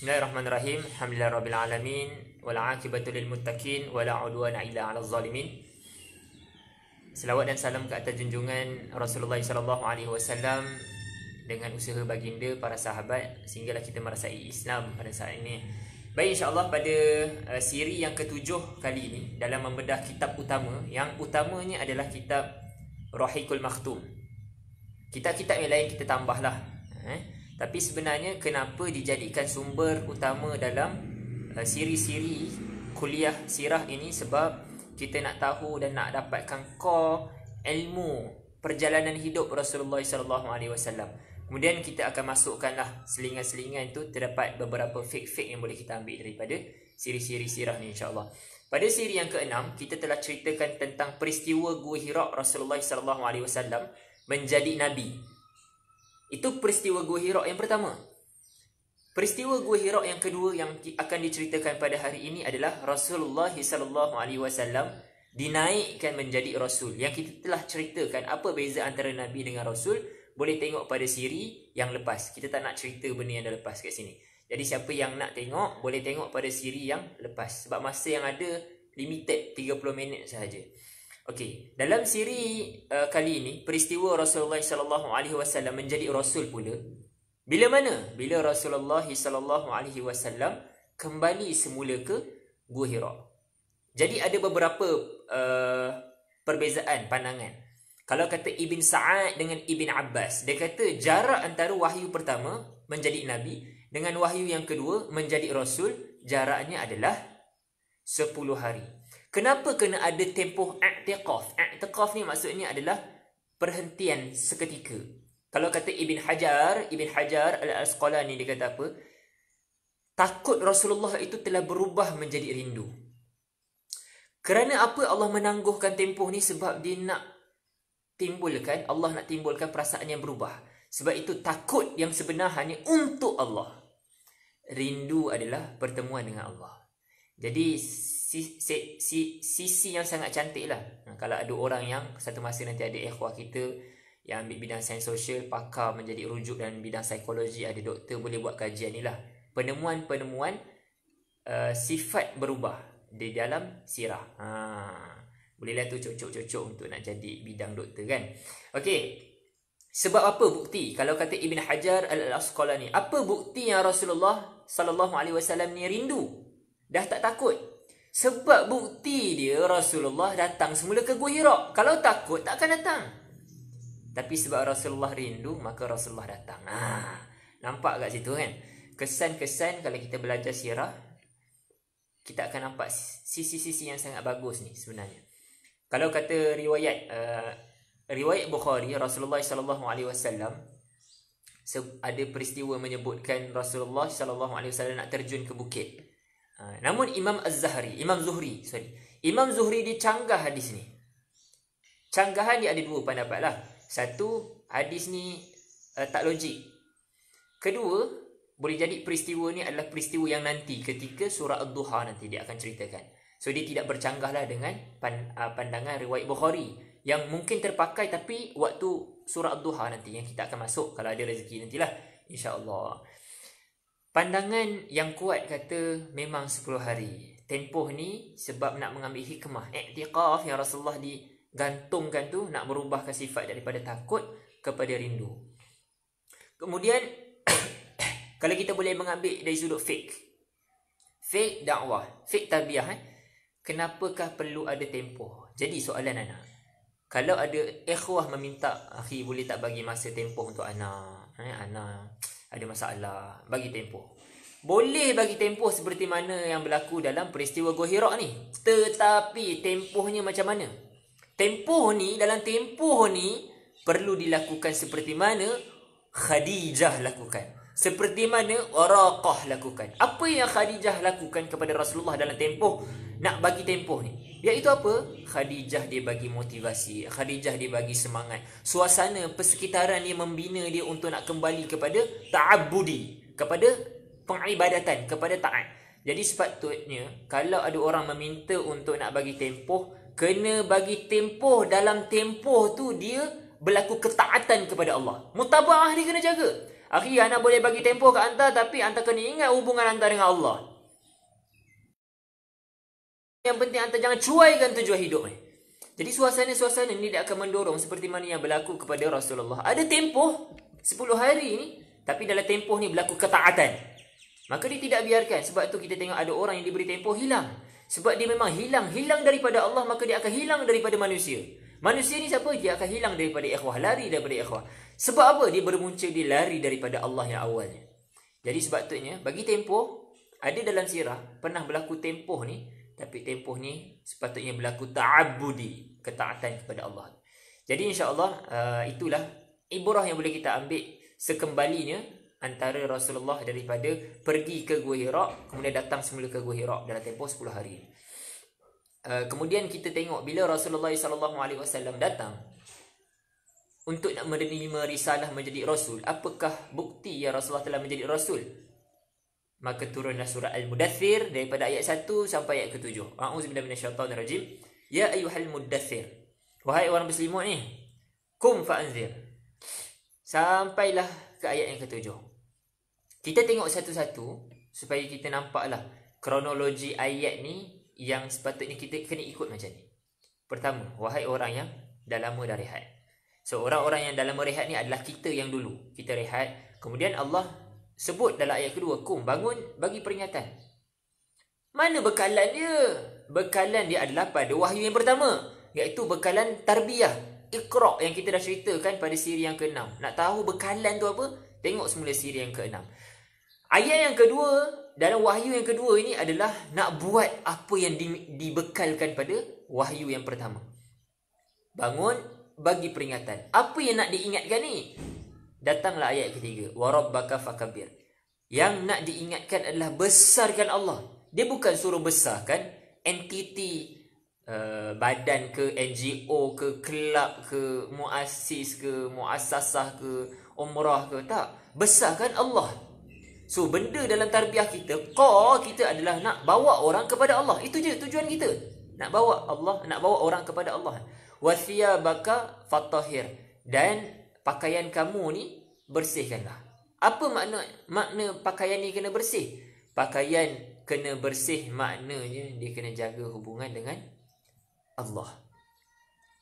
Bismillahirrahmanirrahim. Alhamdulillahirabbil alamin wal aqibatu lil muttaqin wala udwana illa 'alal zalimin. Selawat dan salam ke atas junjungan Rasulullah sallallahu alaihi wasallam dengan usaha baginda, para sahabat, sehinggalah kita merasai Islam pada saat ini. Baik, insya-Allah pada siri yang ketujuh kali ini dalam membedah kitab utama, yang utamanya adalah kitab Rahiqul Makhtum. Kitab-kitab yang lain kita tambahlah. Tapi sebenarnya kenapa dijadikan sumber utama dalam siri-siri kuliah sirah ini? Sebab kita nak tahu dan nak dapatkan core ilmu perjalanan hidup Rasulullah sallallahu alaihi wasallam. Kemudian kita akan masukkanlah selingan-selingan itu, terdapat beberapa fake-fake yang boleh kita ambil daripada siri-siri sirah ni, insya-Allah. Pada siri yang ke-6 kita telah ceritakan tentang peristiwa Gua Hira Rasulullah sallallahu alaihi wasallam menjadi nabi. Itu peristiwa Gua Hira yang pertama. Peristiwa Gua Hira yang kedua yang akan diceritakan pada hari ini adalah Rasulullah sallallahu alaihi wasallam dinaikkan menjadi rasul. Yang kita telah ceritakan apa beza antara nabi dengan rasul, boleh tengok pada siri yang lepas. Kita tak nak cerita benda yang dah lepas kat sini. Jadi siapa yang nak tengok boleh tengok pada siri yang lepas, sebab masa yang ada limited 30 minit sahaja. Okey, dalam siri kali ini peristiwa Rasulullah sallallahu alaihi wasallam menjadi rasul pula. Bila mana? Bila Rasulullah sallallahu alaihi wasallam kembali semula ke Gua Hira. Jadi ada beberapa perbezaan pandangan. Kalau kata Ibn Sa'ad dengan Ibn Abbas, dia kata jarak antara wahyu pertama menjadi nabi dengan wahyu yang kedua menjadi rasul, jaraknya adalah 10 hari. Kenapa kena ada tempoh i'tiqaf? I'tiqaf ni maksudnya adalah perhentian seketika. Kalau kata Ibn Hajar Al-Asqalani, dia kata apa? Takut Rasulullah itu telah berubah menjadi rindu. Kerana apa Allah menangguhkan tempoh ni? Sebab dia nak timbulkan, Allah nak timbulkan perasaan yang berubah. Sebab itu takut yang sebenar hanya untuk Allah. Rindu adalah pertemuan dengan Allah. Jadi sisi yang sangat cantik lah. Kalau ada orang yang satu masa nanti ada ikhwah kita yang ambil bidang sains sosial, pakar menjadi rujuk dan bidang psikologi, ada doktor, boleh buat kajian ni lah. Penemuan-penemuan sifat berubah di dalam sirah. Bolehlah tu cocok-cocok untuk nak jadi bidang doktor kan. Okey. Sebab apa bukti? Kalau kata Ibn Hajar Al-Asqalani, apa bukti yang Rasulullah sallallahu alaihi wasallam ni rindu? Dah tak takut. Sebab bukti dia Rasulullah datang semula ke Gua Hira. Kalau takut tak akan datang. Tapi sebab Rasulullah rindu, maka Rasulullah datang. Nampak kat situ kan? Kesan-kesan kalau kita belajar sirah, kita akan nampak sisi-sisi yang sangat bagus ni sebenarnya. Kalau kata riwayat Bukhari, Rasulullah sallallahu alaihi wasallam ada peristiwa menyebutkan Rasulullah sallallahu alaihi wasallam nak terjun ke bukit. Namun Imam Zuhri dia canggah hadis ni. Canggahan dia ada dua pendapat lah. Satu, hadis ni tak logik. Kedua, boleh jadi peristiwa ni adalah peristiwa yang nanti ketika surah Ad-Duha nanti dia akan ceritakan. So dia tidak bercanggah lah dengan pandangan riwayat Bukhari yang mungkin terpakai tapi waktu surah Ad-Duha nanti yang kita akan masuk kalau ada rezeki nantilah, insya-Allah. Pandangan yang kuat kata memang 10 hari. Tempoh ni sebab nak mengambil hikmah. I'tiqaf yang Rasulullah digantungkan tu nak merubahkan sifat daripada takut kepada rindu. Kemudian kalau kita boleh mengambil dari sudut fake dakwah, fake tarbiyah, kenapakah perlu ada tempoh? Jadi soalan anak, kalau ada ikhwah meminta, akhi boleh tak bagi masa tempoh untuk anak? Anak ada masalah, bagi tempoh. Boleh bagi tempoh seperti mana yang berlaku dalam peristiwa Gua Hira ni. Tetapi tempohnya macam mana? Dalam tempoh ni perlu dilakukan seperti mana Khadijah lakukan, seperti mana Waraqah lakukan. Apa yang Khadijah lakukan kepada Rasulullah dalam tempoh nak bagi tempoh ni? Iaitu apa? Khadijah dia bagi motivasi, Khadijah dia bagi semangat. Suasana persekitaran dia membina dia untuk nak kembali kepada ta'abbudi, kepada pengibadatan, kepada taat. Jadi sepatutnya kalau ada orang meminta untuk nak bagi tempoh, kena bagi tempoh, dalam tempoh tu dia berlaku ketaatan kepada Allah. Mutabaah dia kena jaga. Akhi, anak boleh bagi tempoh ke anda, tapi anda kena ingat hubungan anda dengan Allah. Yang penting anda jangan cuaikan tujuan hidup ni. Jadi suasana-suasana ni dia akan mendorong seperti mana yang berlaku kepada Rasulullah. Ada tempoh 10 hari ni, tapi dalam tempoh ni berlaku ketaatan. Maka dia tidak biarkan. Sebab tu kita tengok ada orang yang diberi tempoh hilang. Sebab dia memang hilang daripada Allah, maka dia akan hilang daripada manusia. Manusia ni siapa? Dia akan hilang daripada ikhwah, lari daripada ikhwah. Sebab apa? Dia bermuncul, dia lari daripada Allah yang awalnya. Jadi sebabnya bagi tempoh, ada dalam sirah pernah berlaku tempoh ni, tapi tempoh ni sepatutnya berlaku ta'abbudi, ketaatan kepada Allah. Jadi insya-Allah itulah ibrah yang boleh kita ambil sekembalinya antara Rasulullah daripada pergi ke Gua Hira, kemudian datang semula ke Gua Hira dalam tempoh 10 hari. Kemudian kita tengok bila Rasulullah SAW datang untuk nak menerima risalah menjadi Rasul, apakah bukti yang Rasulullah telah menjadi Rasul? Maka turunlah surah Al-Mudaththir daripada ayat 1 sampai ayat ke-7. A'udzubillahi minasyaitonirrajim. Ya ayyuhal mudaththir. Wahai orang berselimut ni, kum fa'anzir. Sampailah ke ayat yang ke-7. Kita tengok satu-satu supaya kita nampaklah kronologi ayat ni yang sepatutnya kita kena ikut macam ni. Pertama, wahai orang yang dah lama dah rehat. So orang-orang yang dah lama rehat ni adalah kita yang dulu. Kita rehat. Kemudian Allah sebut dalam ayat kedua, kum, bangun, bagi peringatan. Mana bekalan dia? Bekalan dia adalah pada wahyu yang pertama, iaitu bekalan tarbiyah, Iqra yang kita dah ceritakan pada siri yang ke-6. Nak tahu bekalan tu apa? Tengok semula siri yang ke-6. Ayat yang kedua, dalam wahyu yang kedua ini adalah nak buat apa yang dibekalkan pada wahyu yang pertama. Bangun, bagi peringatan. Apa yang nak diingatkan ni? Datanglah ayat ketiga, wa rabbaka fakabbir. Yang nak diingatkan adalah besarkan Allah. Dia bukan suruh besarkan entiti, badan ke, NGO ke, kelab ke, muassis ke, muassasah ke, umrah ke, tak. Besarkan Allah. So benda dalam tarbiyah kita, kita adalah nak bawa orang kepada Allah. Itu je tujuan kita. Nak bawa Allah, nak bawa orang kepada Allah. Wa thiyabaka fatahhir. Dan pakaian kamu ni bersihkanlah. Apa makna pakaian ni kena bersih? Pakaian kena bersih maknanya dia kena jaga hubungan dengan Allah.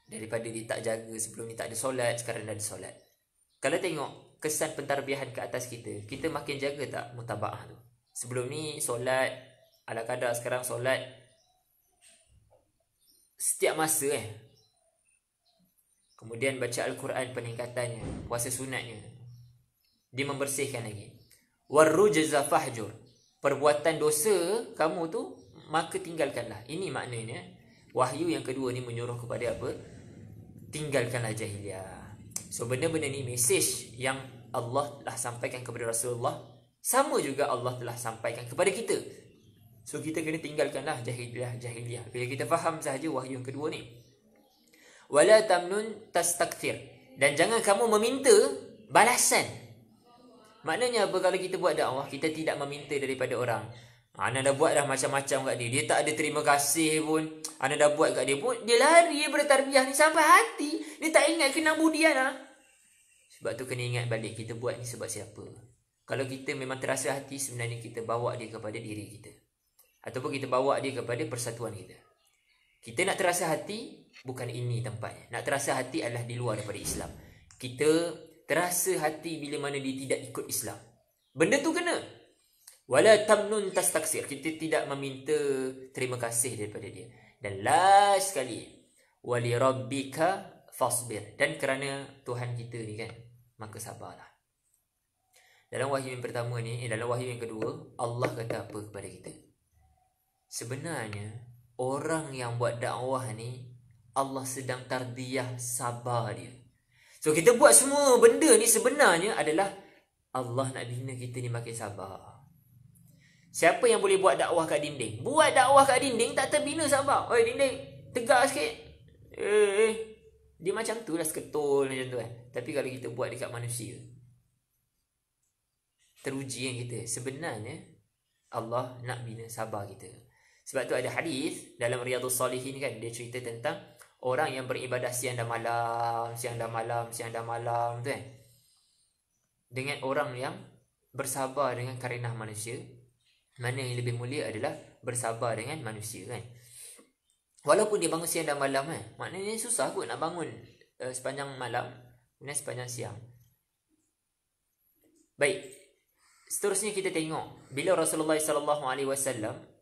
Daripada dia tak jaga, sebelum ni tak ada solat, sekarang dah ada solat. Kalau tengok kesan pentarbiahan ke atas kita, kita makin jaga tak mutabaah tu? Sebelum ni solat ala kadar, sekarang solat setiap masa Kemudian baca Al-Quran peningkatannya, puasa sunatnya. Dia membersihkan lagi. Warrujza fahjur. Perbuatan dosa kamu tu, maka tinggalkanlah. Ini maknanya wahyu yang kedua ni menyuruh kepada apa? Tinggalkanlah jahiliah. So benda-benda ni mesej yang Allah telah sampaikan kepada Rasulullah, sama juga Allah telah sampaikan kepada kita. So kita kena tinggalkanlah jahiliah. Bila kita faham sahaja wahyu yang kedua ni. Wala tamnun tastakthir. Dan jangan kamu meminta balasan. Maknanya apa? Kalau kita buat dakwah, kita tidak meminta daripada orang. Ana dah buat dah macam-macam kat dia, dia tak ada terima kasih pun. Ana dah buat kat dia pun, dia lari daripada tarbiyah ni sampai hati. Dia tak ingat kena budi ana. Sebab tu kena ingat balik kita buat ni sebab siapa. Kalau kita memang terasa hati, sebenarnya kita bawa dia kepada diri kita. Ataupun kita bawa dia kepada persatuan kita. Kita nak terasa hati, bukan ini tempatnya. Nak terasa hati adalah di luar daripada Islam. Kita terasa hati bila mana dia tidak ikut Islam. Benda tu kena. Wala tamnun tastaksir. Kita tidak meminta terima kasih daripada dia. Dan last sekali, wali rabbika fasbir. Dan kerana Tuhan kita ni kan, maka sabarlah. Dalam wahyu yang pertama ni, dalam wahyu yang kedua, Allah kata apa kepada kita? Sebenarnya orang yang buat dakwah ni, Allah sedang tarbiyah sabar dia. So kita buat semua benda ni sebenarnya adalah Allah nak bina kita ni makin sabar. Siapa yang boleh buat dakwah kat dinding? Buat dakwah kat dinding tak terbina sabar. Oi dinding, tegak sikit. Dia macam tu lah, seketul macam tu kan. Tapi kalau kita buat dekat manusia, teruji kan kita. Sebenarnya Allah nak bina sabar kita. Sebab tu ada hadis dalam Riyadhus Salihin kan, dia cerita tentang orang yang beribadah siang dan malam tu kan. dengan orang yang bersabar dengan karenah manusia, mana yang lebih mulia adalah bersabar dengan manusia kan. Walaupun dia bangun siang dan malam kan, maknanya susah kot nak bangun sepanjang malam dan sepanjang siang. Baik, seterusnya kita tengok bila Rasulullah SAW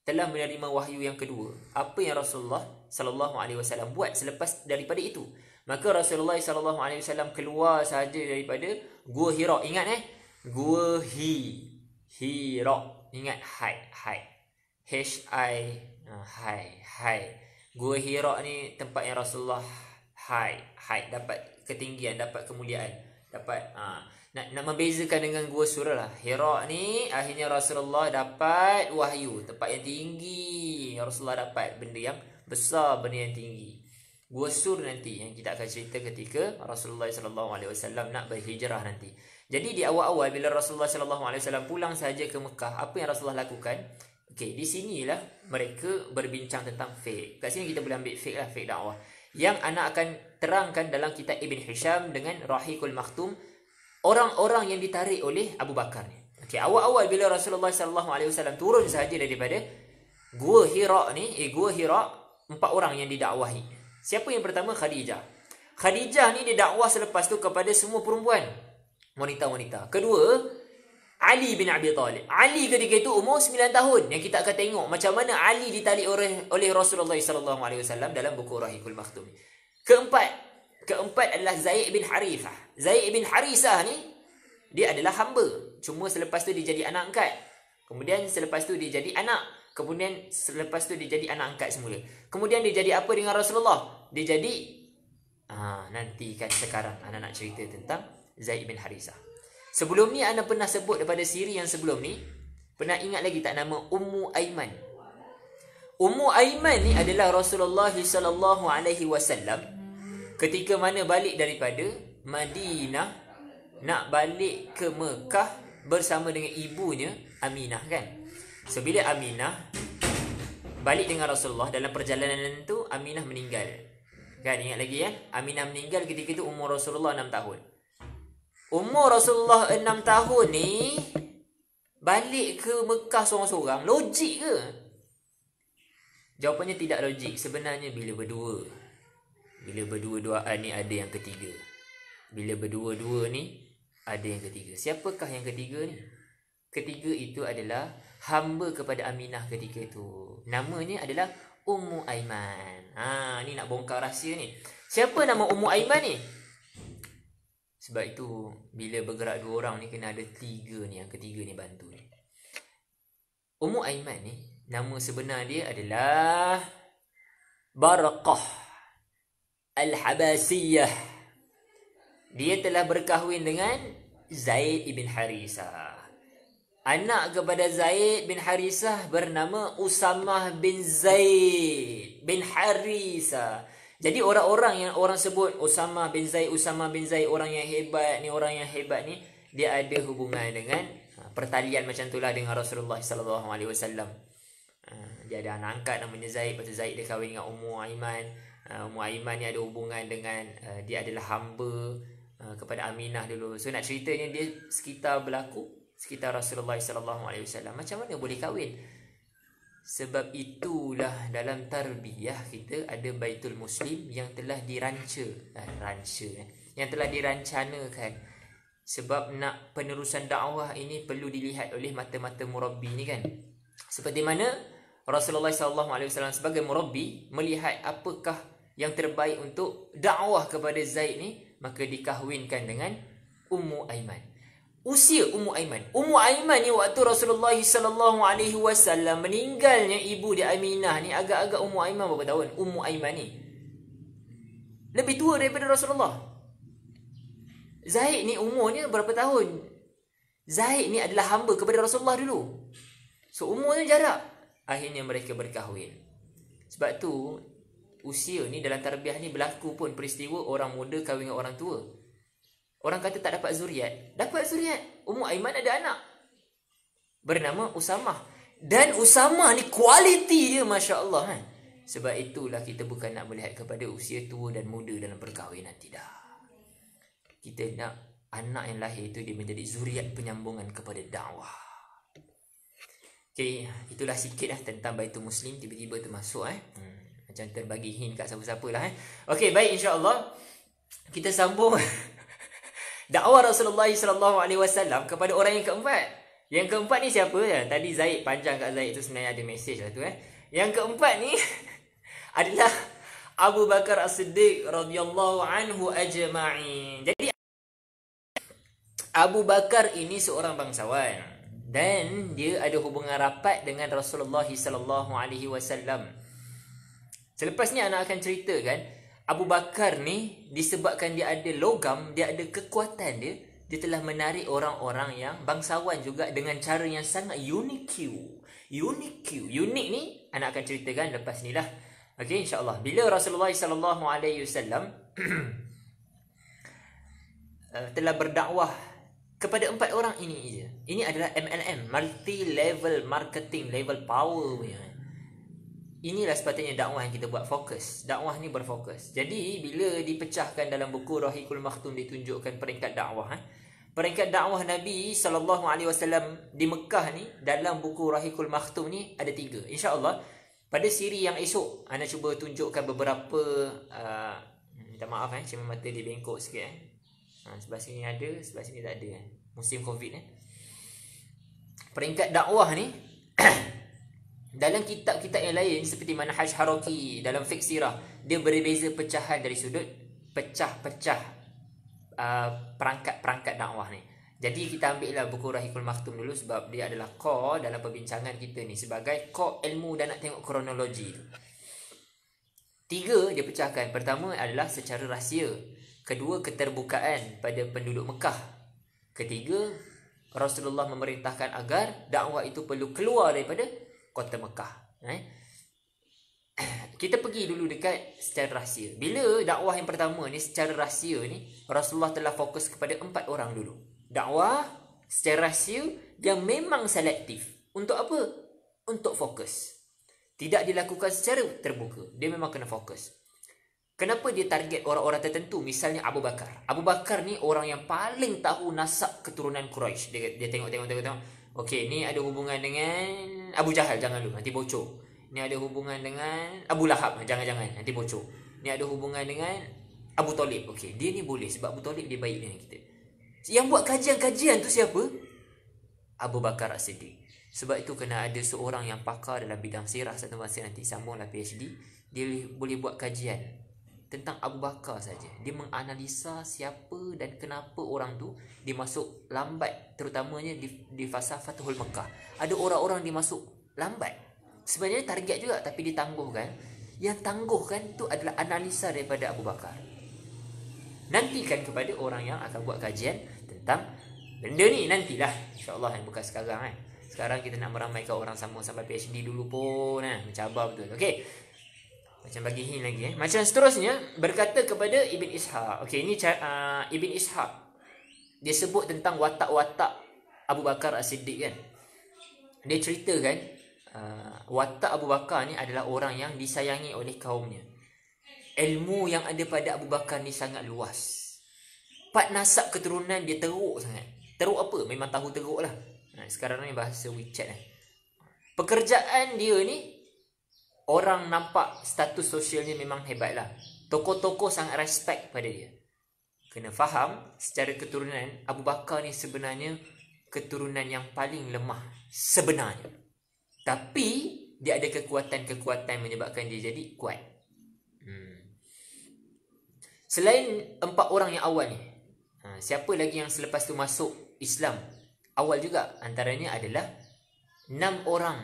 telah menerima wahyu yang kedua, apa yang Rasulullah SAW buat selepas daripada itu. Maka Rasulullah SAW keluar sahaja daripada Gua Hira. Ingat Gua Hira. Ingat hai. Hai. Gua Hira ni tempat yang Rasulullah hai dapat ketinggian, dapat kemuliaan, dapat nak membezakan dengan Gua Sur lah. Hira ni akhirnya Rasulullah dapat wahyu, tempat yang tinggi. Rasulullah dapat benda yang besar, benda yang tinggi. Gua Sur nanti yang kita akan cerita ketika Rasulullah SAW nak berhijrah nanti. Jadi di awal-awal bila Rasulullah SAW pulang saja ke Mekah, apa yang Rasulullah lakukan? Okey, di sinilah mereka berbincang tentang fake. Kat sini kita boleh ambil fake lah, fake dakwah. Yang anak akan terangkan dalam kitab Ibn Hisham dengan Rahiqul Makhtum, orang-orang yang ditarik oleh Abu Bakar ni. Okey, awal-awal bila Rasulullah SAW turun sahaja daripada Gua Hira ni, Gua Hira, 4 orang yang didakwahi. Siapa yang pertama? Khadijah. Khadijah ni dia dakwah selepas tu kepada semua perempuan, wanita-wanita. Kedua, Ali bin Abi Talib. Ali ketika itu umur 9 tahun. Yang kita akan tengok macam mana Ali ditarik oleh Rasulullah SAW dalam buku Rahiqul Makhtum. Keempat adalah Zaid bin Harithah. Zaid bin Harithah ni dia adalah hamba. Cuma selepas tu dia jadi anak angkat. Kemudian selepas tu dia jadi anak. Kemudian selepas tu dia jadi anak angkat semula. Kemudian dia jadi apa dengan Rasulullah? Dia jadi nantikan sekarang Ana nak cerita tentang Zaid bin Harithah. Sebelum ni Ana pernah sebut daripada siri yang sebelum ni. Pernah ingat lagi tak nama Ummu Aiman? Ummu Aiman ni adalah Rasulullah SAW ketika mana balik daripada Madinah nak balik ke Mekah bersama dengan ibunya Aminah kan. So bila Aminah balik dengan Rasulullah, dalam perjalanan tu Aminah meninggal. Kan ingat lagi kan? Aminah meninggal ketika itu umur Rasulullah 6 tahun. Umur Rasulullah 6 tahun ni balik ke Mekah seorang-seorang, logik ke? Jawapannya tidak logik. Sebenarnya bila berdua-duaan ni ada yang ketiga. Bila berdua-dua ni ada yang ketiga. Siapakah yang ketiga ni? Ketiga itu adalah hamba kepada Aminah ketika itu. Namanya adalah Ummu Aiman. Ni nak bongkar rahsia ni. Siapa nama Ummu Aiman ni? Sebab itu bila bergerak 2 orang ni kena ada 3 ni, yang ketiga ni bantu ni. Ummu Aiman ni nama sebenar dia adalah Barqah Al-Habasiyah. Dia telah berkahwin dengan Zaid bin Harithah. Anak kepada Zaid bin Harithah bernama Usamah bin Zaid bin Harithah. Jadi orang-orang yang orang sebut Usamah bin Zaid, orang yang hebat ni, dia ada hubungan dengan pertalian macam itulah dengan Rasulullah SAW. Dia ada anak angkat namanya Zaid, lepas tu Zaid dia kahwin dengan Ummu Aiman. Ummu Aiman ni ada hubungan dengan dia adalah hamba kepada Aminah dulu. So nak ceritanya dia sekitar Rasulullah SAW. Macam mana boleh kahwin? Sebab itulah dalam tarbiyah kita ada Baitul Muslim yang telah yang telah dirancanakan. Sebab nak penerusan dakwah ini perlu dilihat oleh mata-mata murabbi ni kan. Seperti mana Rasulullah SAW sebagai murabbi melihat apakah yang terbaik untuk dakwah kepada Zaid ni, maka dikahwinkan dengan Ummu Aiman. Usia Ummu Aiman ni waktu Rasulullah SAW meninggalnya ibu dia Aminah ni, agak-agak Ummu Aiman berapa tahun? Ummu Aiman ni lebih tua daripada Rasulullah. Zaid ni umurnya berapa tahun? Zaid ni adalah hamba kepada Rasulullah dulu. So umurnya jarak. Akhirnya mereka berkahwin. Sebab tu usia ni dalam tarbiyah ni berlaku pun peristiwa orang muda kahwin dengan orang tua. Orang kata tak dapat zuriat. Dapat zuriat. Ummu Aiman ada anak bernama Usamah. Dan Usamah ni kualiti dia, Masya Allah kan? Sebab itulah kita bukan nak melihat kepada usia tua dan muda dalam perkahwinan. Tidak. Kita nak anak yang lahir itu dia menjadi zuriat penyambungan kepada dakwah. Okay, itulah sikit tentang Baitul Muslim. Tiba-tiba tu masuk macam terbagi hint kat siapa-siapa lah Okay, baik, insya-Allah kita sambung dakwah Rasulullah SAW kepada orang yang keempat. Yang keempat ni siapa? Tadi Zaid, panjang kat Zaid tu sebenarnya ada mesej lah tu Yang keempat ni adalah Abu Bakar As-Siddiq radhiyallahu anhu ajma'in. Jadi Abu Bakar ini seorang bangsawan dan dia ada hubungan rapat dengan Rasulullah SAW. Selepas ni anak akan ceritakan Abu Bakar ni disebabkan dia ada logam, dia ada kekuatan dia telah menarik orang-orang yang bangsawan juga dengan cara yang sangat unik. Unik ni anak akan ceritakan lepas ni lah. Okey, insya-Allah. Bila Rasulullah SAW telah berdakwah kepada 4 orang ini je. Ini adalah MLM, multi level marketing, level power punya. Inilah sepatutnya dakwah yang kita buat, fokus. Dakwah ni berfokus. Jadi bila dipecahkan dalam buku Rahiqul Maktum ditunjukkan peringkat dakwah peringkat dakwah Nabi SAW di Mekah ni dalam buku Rahiqul Maktum ni ada 3. Insya-Allah pada siri yang esok ana cuba tunjukkan beberapa minta maaf cuma mata dia bengkok sikit sebelah sini ada, sebelah sini tak ada musim Covid peringkat dakwah ni dalam kitab-kitab yang lain seperti Manhaj Haraki dalam fiqh sirah dia berbeza pecahan dari sudut pecah-pecah perangkat-perangkat dakwah ni. Jadi kita ambillah buku Rahiqul Maktum dulu sebab dia adalah core dalam perbincangan kita ni sebagai core ilmu dan nak tengok kronologi tu. 3 dia pecahkan. Pertama adalah secara rahsia. Kedua, keterbukaan pada penduduk Mekah. Ketiga, Rasulullah memerintahkan agar dakwah itu perlu keluar daripada kota Mekah. Kita pergi dulu dekat secara rahsia. Bila dakwah yang pertama ni secara rahsia ni, Rasulullah telah fokus kepada 4 orang dulu. Dakwah secara rahsia yang memang selektif. Untuk apa? Untuk fokus. Tidak dilakukan secara terbuka. Dia memang kena fokus. Kenapa dia target orang-orang tertentu? Misalnya Abu Bakar. Abu Bakar ni orang yang paling tahu nasab keturunan Quraisy. Dia tengok. Okey, ni ada hubungan dengan Abu Jahal, jangan lu, nanti bocor. Ni ada hubungan dengan Abu Lahab, jangan, nanti bocor. Ni ada hubungan dengan Abu Talib. Okey, dia ni boleh sebab Abu Talib dia baik dengan kita. Yang buat kajian-kajian tu siapa? Abu Bakar As-Siddiq. Sebab itu kena ada seorang yang pakar dalam bidang sirah, satu masa nanti sambunglah PhD, dia boleh buat kajian tentang Abu Bakar saja. Dia menganalisa siapa dan kenapa orang tu dimasuk lambat, terutamanya di fasa Fathul Mekah. Ada orang-orang dimasuk lambat. Sebenarnya target juga tapi ditangguhkan. Yang tangguhkan tu adalah analisa daripada Abu Bakar. Nantikan kepada orang yang akan buat kajian tentang benda ni nantilah. InsyaAllah yang bukan sekarang Sekarang kita nak meramaikan orang sama sampai PhD dulu pun mencabar betul. Okey. Macam bagi hint lagi Macam seterusnya berkata kepada Ibn Ishaq. Okey, ini Ibn Ishaq. Dia sebut tentang watak-watak Abu Bakar As-Siddiq kan. Dia ceritakan watak Abu Bakar ni adalah orang yang disayangi oleh kaumnya. Ilmu yang ada pada Abu Bakar ni sangat luas. Part nasab keturunan dia teruk sangat. Teruk apa? Memang tahu teruk lah. Sekarang ni bahasa WeChat Pekerjaan dia ni orang nampak status sosialnya memang hebat lah. Tokoh-tokoh sangat respect pada dia. Kena faham secara keturunan Abu Bakar ni sebenarnya keturunan yang paling lemah sebenarnya. Tapi dia ada kekuatan-kekuatan menyebabkan dia jadi kuat. Selain 4 orang yang awal ni, siapa lagi yang selepas tu masuk Islam? Awal juga antaranya adalah 6 orang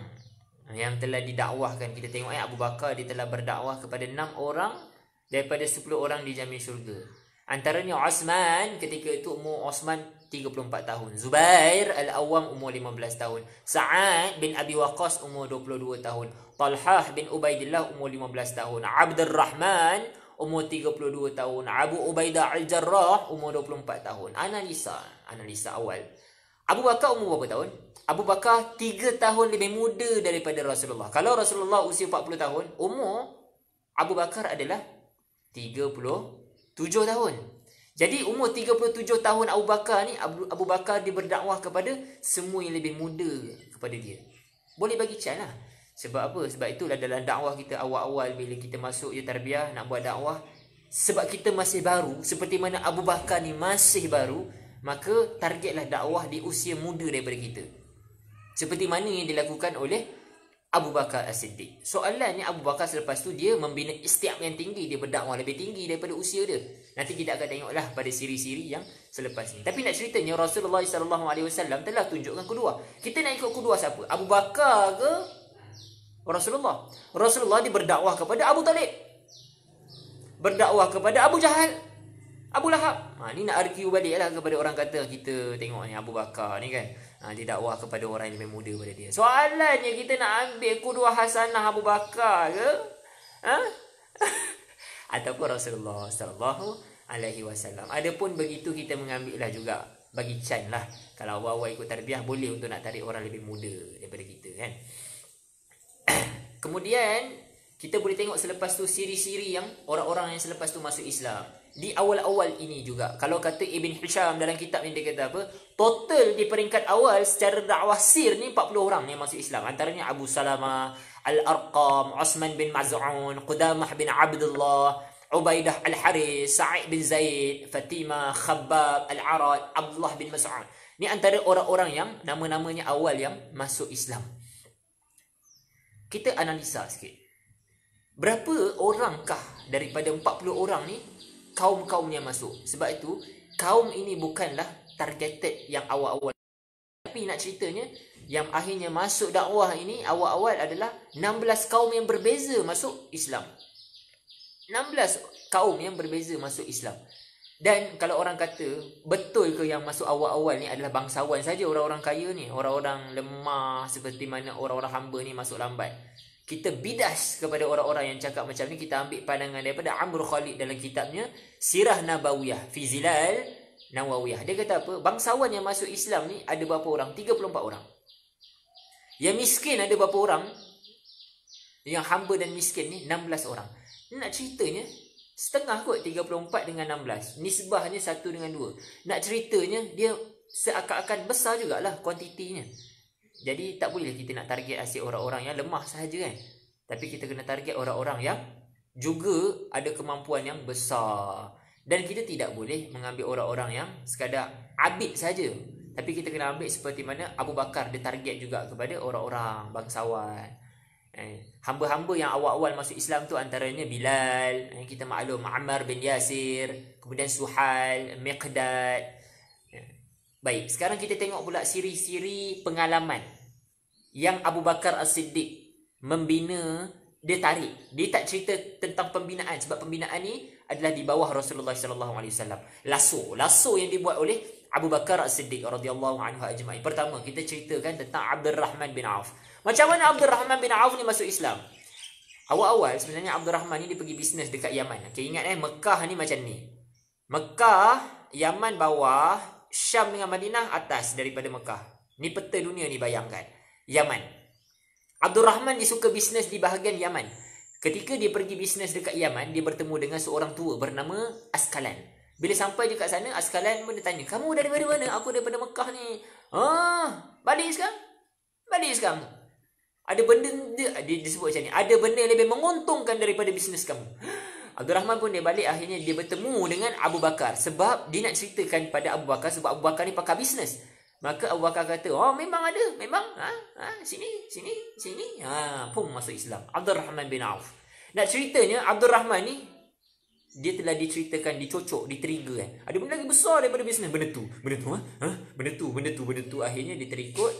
yang telah didakwahkan. Kita tengok Abu Bakar dia telah berdakwah kepada 6 orang daripada 10 orang dijamin syurga. Antaranya Osman, ketika itu umur Osman 34 tahun. Zubair Al-Awwam umur 15 tahun. Sa'ad bin Abi Waqqas umur 22 tahun. Talhah bin Ubaidillah umur 15 tahun. Abdul Rahman umur 32 tahun. Abu Ubaidah Al-Jarrah umur 24 tahun. Analisa awal. Abu Bakar umur berapa tahun? Abu Bakar 3 tahun lebih muda daripada Rasulullah. Kalau Rasulullah usia 40 tahun, umur Abu Bakar adalah 37 tahun. Jadi umur 37 tahun Abu Bakar ni, Abu Bakar dia berdakwah kepada semua yang lebih muda kepada dia. Boleh bagi chance lah. Sebab apa? Sebab itulah dalam dakwah kita awal-awal bila kita masuk je tarbiyah nak buat dakwah, sebab kita masih baru, seperti mana Abu Bakar ni masih baru, maka targetlah dakwah di usia muda daripada kita. Seperti mana yang dilakukan oleh Abu Bakar As-Siddiq. Soalannya Abu Bakar selepas tu dia membina istiab yang tinggi, dia berdakwah lebih tinggi daripada usia dia. Nanti kita akan tengoklah pada siri-siri yang selepas ni. Tapi nak ceritanya Rasulullah SAW telah tunjukkan kedua. Kita nak ikut kedua siapa? Abu Bakar ke Rasulullah? Rasulullah dia berdakwah kepada Abu Talib, berdakwah kepada Abu Jahal, Abu Lahab. Ni nak argue balik lah kepada orang kata kita tengok ni Abu Bakar ni kan, dia dakwah kepada orang yang lebih muda daripada dia. Soalannya kita nak ambil kedua hasanah Abu Bakar ke? Ataupun Rasulullah SAW. Adapun begitu kita mengambil lah juga, bagi can lah. Kalau awal-awal ikut tarbiyah boleh untuk nak tarik orang lebih muda daripada kita kan. Kemudian kita boleh tengok selepas tu siri-siri yang orang-orang yang selepas tu masuk Islam. Di awal-awal ini juga, kalau kata Ibn Hisham dalam kitab ni dia kata apa? Total di peringkat awal secara dakwah sir ni 40 orang yang masuk Islam. Antaranya Abu Salamah Al-Arqam, Osman bin Maz'un, Qudamah bin Abdullah, Ubaidah Al-Haris, Sa'id bin Zaid, Fatimah, Khabbab, Al-Arad, Abdullah bin Mas'ud. Ni antara orang-orang yang nama-namanya awal yang masuk Islam. Kita analisa sikit. Berapa orangkah daripada 40 orang ni kaum-kaum yang masuk? Sebab itu kaum ini bukanlah targeted yang awal-awal. Tapi nak ceritanya yang akhirnya masuk dakwah ini awal-awal adalah 16 kaum yang berbeza masuk Islam. 16 kaum yang berbeza masuk Islam. Dan kalau orang kata betul ke yang masuk awal-awal ni adalah bangsawan saja, orang-orang kaya ni, orang-orang lemah seperti mana orang-orang hamba ni masuk lambat. Kita bidas kepada orang-orang yang cakap macam ni. Kita ambil pandangan daripada Amr Khalid dalam kitabnya Sirah Nabawiyah fi Zilal Nawawiyah. Dia kata apa? Bangsawan yang masuk Islam ni ada berapa orang? 34 orang. Yang miskin ada berapa orang? Yang hamba dan miskin ni 16 orang. Nak ceritanya setengah kot, 34 dengan 16. Nisbahnya 1 dengan 2. Nak ceritanya dia seakan-akan besar jugalah kuantitinya. Jadi tak boleh kita nak target asyik orang-orang yang lemah sahaja kan. Tapi kita kena target orang-orang yang juga ada kemampuan yang besar. Dan kita tidak boleh mengambil orang-orang yang sekadar abid saja. Tapi kita kena ambil seperti mana Abu Bakar dia target juga kepada orang-orang bangsawan. Hamba-hamba yang awal-awal masuk Islam tu antaranya Bilal, kita maklum, Ammar bin Yasir, kemudian Suhail, Miqdad. Baik, sekarang kita tengok pula siri-siri pengalaman yang Abu Bakar As-Siddiq membina. Dia tarik, dia tak cerita tentang pembinaan, sebab pembinaan ni adalah di bawah Rasulullah SAW. Laso yang dibuat oleh Abu Bakar As-Siddiq radhiyallahu anhu ajma'in. Pertama, kita ceritakan tentang Abdul Rahman bin Auf. Macam mana Abdul Rahman bin Auf ni masuk Islam? Awal-awal sebenarnya Abdul Rahman ni dia pergi bisnes dekat Yaman. Okay, ingat Mekah ni macam ni. Mekah, Yaman bawah, Syam dengan Madinah atas daripada Mekah. Ni peta dunia ni, bayangkan. Yaman. Abdul Rahman dia suka bisnes di bahagian Yaman. Ketika dia pergi bisnes dekat Yaman, dia bertemu dengan seorang tua bernama Askalan. Bila sampai dekat sana, Askalan pun dia tanya, "Kamu daripada mana?" "Aku daripada Mekah ni." Balik sekarang? Balik sekarang. Ada benda, dia sebut macam ni, ada benda yang lebih menguntungkan daripada bisnes kamu. Abdul Rahman pun dia balik, akhirnya dia bertemu dengan Abu Bakar. Sebab dia nak ceritakan pada Abu Bakar, sebab Abu Bakar ni pakar bisnes. Maka Abu Bakar kata, memang ada, memang. Sini. Pum masuk Islam. Abdul Rahman bin Auf. Nak ceritanya, Abdul Rahman ni, dia telah diceritakan, dicocok, ditrigger kan. Ada benda lagi besar daripada bisnes. Benda tu. Akhirnya dia terikut,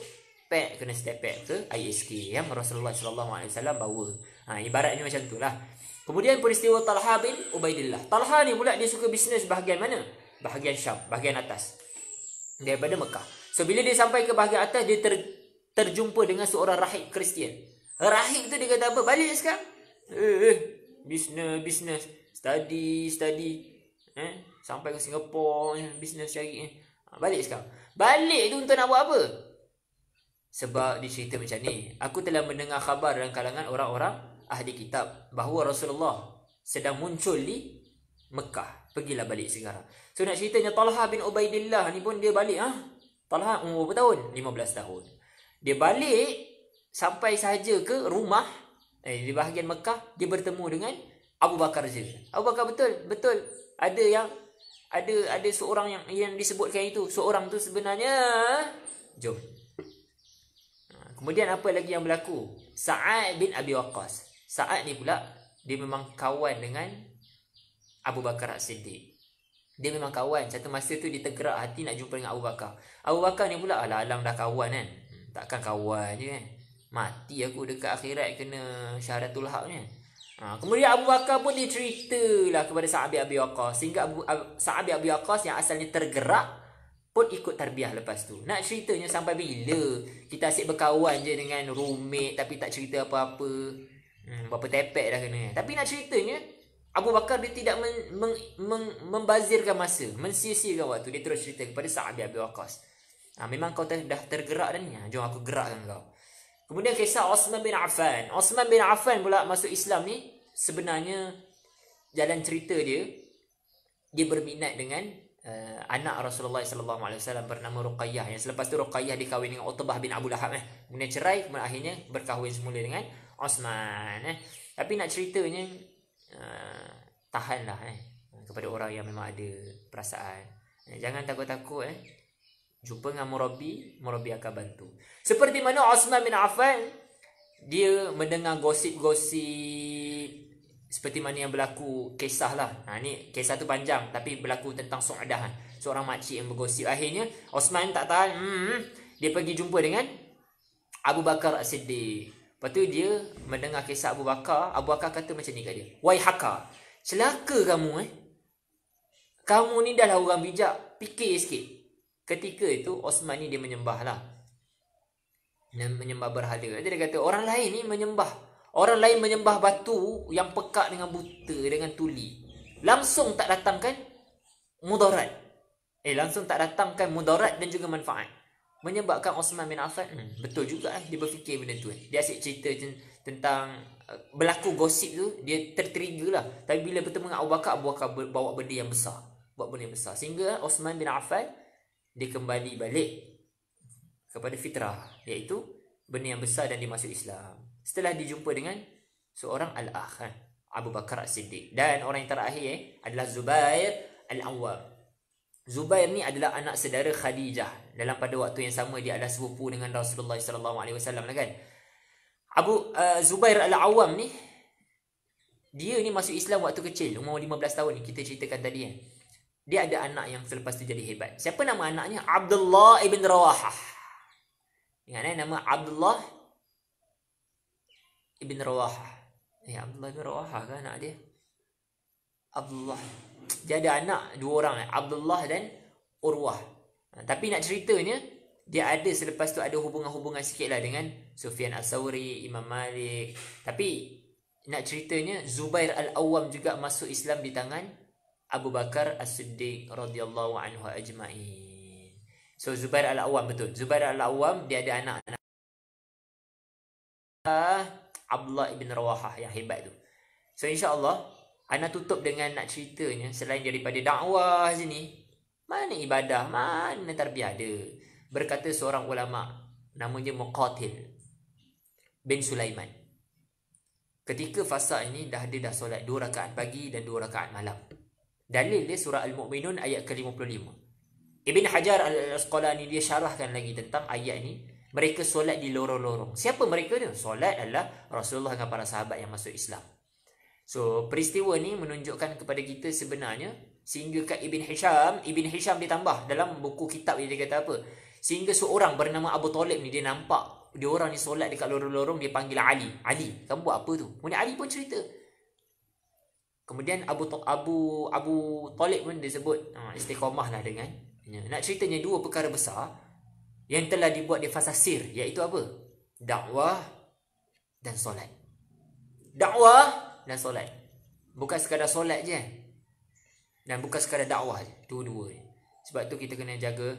kena step back ke ISK yang Rasulullah SAW bawa. Ibaratnya macam tu lah. Kemudian peristiwa Talha bin Ubaidillah. Talha ni pula dia suka bisnes bahagian mana? Bahagian Syam, bahagian atas. Daripada Mekah. So bila dia sampai ke bahagian atas, dia terjumpa dengan seorang rahib Kristian. Rahib tu dia kata apa? Balik sekarang. Bisnes. Study. Sampai ke Singapura, bisnes cari. Balik sekarang. Balik tu untuk nak buat apa? Sebab dia cerita macam ni. Aku telah mendengar khabar dalam kalangan orang-orang ahli kitab bahawa Rasulullah sedang muncul di Mekah. Pergilah balik sekarang. So nak ceritanya Talha bin Ubaidillah ni pun dia balik. Talha umur berapa tahun? 15 tahun. Dia balik sampai sahaja ke rumah di bahagian Mekah, dia bertemu dengan Abu Bakar je. Abu Bakar betul ada seorang yang disebutkan itu. Seorang tu sebenarnya jom. Kemudian apa lagi yang berlaku? Sa'ad bin Abi Waqqas. Sa'ad ni pula dia memang kawan dengan Abu Bakar As-Siddiq. Dia memang kawan. Satu masa tu dia tergerak hati nak jumpa dengan Abu Bakar. Abu Bakar ni pula alang dah kawan kan. Takkan kawan je kan. Mati aku dekat akhirat kena syahadatul haq ni. Kemudian Abu Bakar pun dia ceritalah kepada Sa'ad bin Abi Waqqas. Sehingga Sa'ad bin Abi Waqqas yang asalnya tergerak pun ikut tarbiyah lepas tu. Nak ceritanya sampai bila kita asyik berkawan je dengan roommate tapi tak cerita apa-apa. Berapa tepek dah kena. Tapi nak ceritanya Abu Bakar dia tidak membazirkan masa, mensia-siakan waktu. Dia terus cerita kepada Sa'ad bin Abi Waqqas. Memang kau dah tergerak dah ni. Jom aku gerakkan kau. Kemudian kisah Osman bin Affan. Osman bin Affan pula masuk Islam ni sebenarnya jalan cerita dia berminat dengan anak Rasulullah SAW bernama Ruqayyah. Yang selepas tu Ruqayyah dikahwin dengan Utbah bin Abu Lahab. Kemudian cerai, kemudian akhirnya berkahwin semula dengan Osman. Tapi nak ceritanya tahanlah kepada orang yang memang ada perasaan. Jangan takut-takut jumpa dengan murabi akan bantu. Seperti mana Osman bin Affan dia mendengar gosip-gosip seperti mana yang berlaku kisah lah. Ni kisah tu panjang tapi berlaku tentang Su'dah, seorang makcik yang bergosip. Akhirnya Osman tak tahan, dia pergi jumpa dengan Abu Bakar As-Siddiq. Lepas tu dia mendengar kisah Abu Bakar. Abu Bakar kata macam ni kat dia, "Wai haka, celaka kamu Kamu ni dah lah orang bijak, fikir sikit." Ketika itu Osman ni dia menyembah lah, menyembah berhala. Dia kata orang lain ni menyembah batu yang pekat dengan buta, dengan tuli. Langsung tak datangkan mudarat. Langsung tak datangkan mudarat dan juga manfaat. Menyebabkan Osman bin Affan, betul juga dia berfikir benda tu. Dia asyik cerita tentang berlaku gosip tu, dia tertrigger lah. Tapi bila bertemu dengan Abu Bakar bawa benda yang besar. Sehingga Osman bin Affan, dia kembali balik kepada fitrah, iaitu benda yang besar, dan dia masuk Islam. Setelah dijumpa dengan seorang al-akh, Abu Bakar As-Siddiq. Dan orang yang terakhir adalah Zubair Al-Awwam. Zubair ni adalah anak saudara Khadijah. Dalam pada waktu yang sama dia adalah sepupu dengan Rasulullah SAW lah kan. Zubair Al-Awwam ni, dia ni masuk Islam waktu kecil, umur 15 tahun ni kita ceritakan tadi kan. Dia ada anak yang selepas tu jadi hebat. Siapa nama anaknya? Abdullah ibn Rawahah. Ingat nama Abdullah ibn Rawahah. Abdullah ibn Rawahah kan anak dia? Abdullah. Dia ada anak dua orang, Abdullah dan Urwah. Tapi nak ceritanya, dia ada selepas tu ada hubungan-hubungan sikit lah dengan Sufyan As-Sawri, Imam Malik. Tapi nak ceritanya, Zubair Al-Awwam juga masuk Islam di tangan Abu Bakar As-Siddiq radhiyallahu anhu ajma'in. So Zubair Al-Awwam, betul, Zubair Al-Awwam dia ada anak Abdullah ibn Rawahah yang hebat tu. So insya-Allah ana tutup dengan nak ceritanya, selain daripada dakwah sini, mana ibadah, mana tarbiyah ada. Berkata seorang ulama namanya Muqatil bin Sulaiman, ketika fasa ini dah solat 2 rakaat pagi dan 2 rakaat malam. Dalil dia surah Al-Mu'minun ayat ke-55. Ibn Hajar Al-Asqalani dia syarahkan lagi tentang ayat ni. Mereka solat di lorong-lorong. Siapa mereka dia? Solat adalah Rasulullah dengan para sahabat yang masuk Islam. So peristiwa ni menunjukkan kepada kita sebenarnya, sehingga kat Ibn Hisham dia tambah dalam buku kitab dia kata apa? Sehingga seorang bernama Abu Talib ni dia nampak dia orang ni solat dekat lorong-lorong, dia panggil Ali. Ali, kamu buat apa tu? Kemudian Ali pun cerita. Kemudian Abu Talib pun disebut istiqamah lah dengan. Nak ceritanya 2 perkara besar yang telah dibuat di fasa sir, iaitu apa? Dakwah dan solat. Dakwah dan solat. Bukan sekadar solat je, dan bukan sekadar dakwah je, dua-dua. Sebab tu kita kena jaga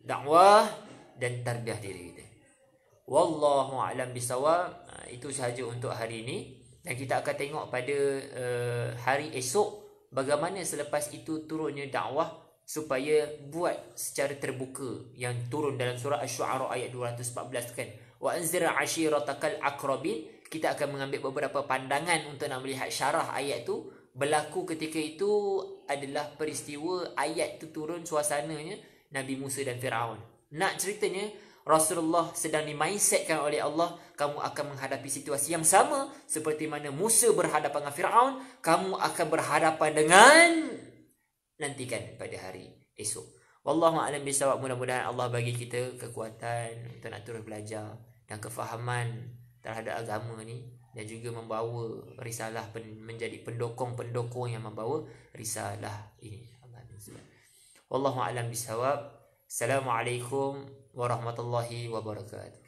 dakwah dan tarbiyah diri kita. Wallahu a'lam bisawab. Itu sahaja untuk hari ini. Dan kita akan tengok pada hari esok bagaimana selepas itu turunnya dakwah supaya buat secara terbuka yang turun dalam surah Asy-Syu'ara ayat 214 kan. Wa anzir ashiratakal aqrabin. Kita akan mengambil beberapa pandangan untuk nak melihat syarah ayat tu. Berlaku ketika itu adalah peristiwa ayat tu turun suasananya Nabi Musa dan Firaun. Nak ceritanya Rasulullah sedang dimindsetkan oleh Allah, kamu akan menghadapi situasi yang sama seperti mana Musa berhadapan dengan Firaun, kamu akan berhadapan dengan, nantikan pada hari esok. Wallahu a'lam bishawab. Mudah-mudahan Allah bagi kita kekuatan untuk nak terus belajar dan kefahaman terhadap agama ni, dan juga membawa risalah, menjadi pendokong-pendokong yang membawa risalah ini. Wallahu a'lam bishawab. Assalamualaikum warahmatullahi wabarakatuh.